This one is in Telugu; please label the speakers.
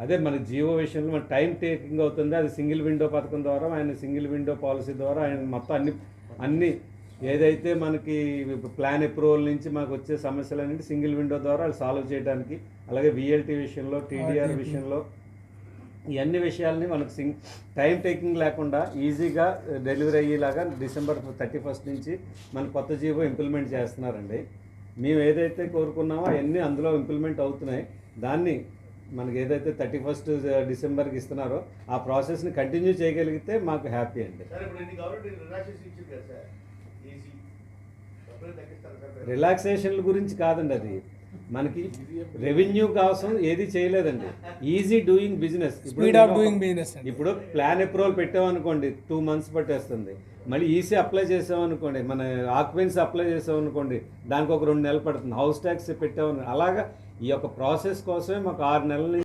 Speaker 1: అదే మన జియో విషయంలో మన టైం టేకింగ్ అవుతుంది. అది సింగిల్ విండో పథకం ద్వారా ఆయన సింగిల్ విండో పాలసీ ద్వారా ఆయన మొత్తం అన్ని ఏదైతే మనకి ప్లాన్ అప్రూవల్ నుంచి మనకు వచ్చే సమస్యలన్నింటి సింగిల్ విండో ద్వారా వాళ్ళు సాల్వ్ చేయడానికి, అలాగే విఎల్టీ విషయంలో, టీడీఆర్ విషయంలో ఈ అన్ని విషయాల్ని మనకు టైం టేకింగ్ లేకుండా ఈజీగా డెలివరీ అయ్యేలాగా December 31 నుంచి మన కొత్త జీవో ఇంప్లిమెంట్ చేస్తున్నారండి. మేము ఏదైతే కోరుకున్నామో అవన్నీ అందులో ఇంప్లిమెంట్ అవుతున్నాయి. దాన్ని మనకి ఏదైతే 31 Decemberకి ఇస్తున్నారో ఆ ప్రాసెస్ని కంటిన్యూ చేయగలిగితే మాకు హ్యాపీ అండి. రిలాక్సేషన్ల గురించి కాదండి, అది మనకి రెవెన్యూ కోసం ఏది చేయలేదండి. ఈజీ డూయింగ్ బిజినెస్, ఇప్పుడు ప్లాన్ అప్రూవల్ పెట్టామనుకోండి 2 months పట్టేస్తుంది. మళ్ళీ ఈసీ అప్లై చేసామనుకోండి, మన ఆక్యుపెన్సీ అప్లై చేసామనుకోండి దానికి ఒక 2 నెలలు పడుతుంది. హౌస్ ట్యాక్స్ పెట్టామని అలాగా ఈ యొక్క ప్రాసెస్ కోసమే మాకు 6 నెలల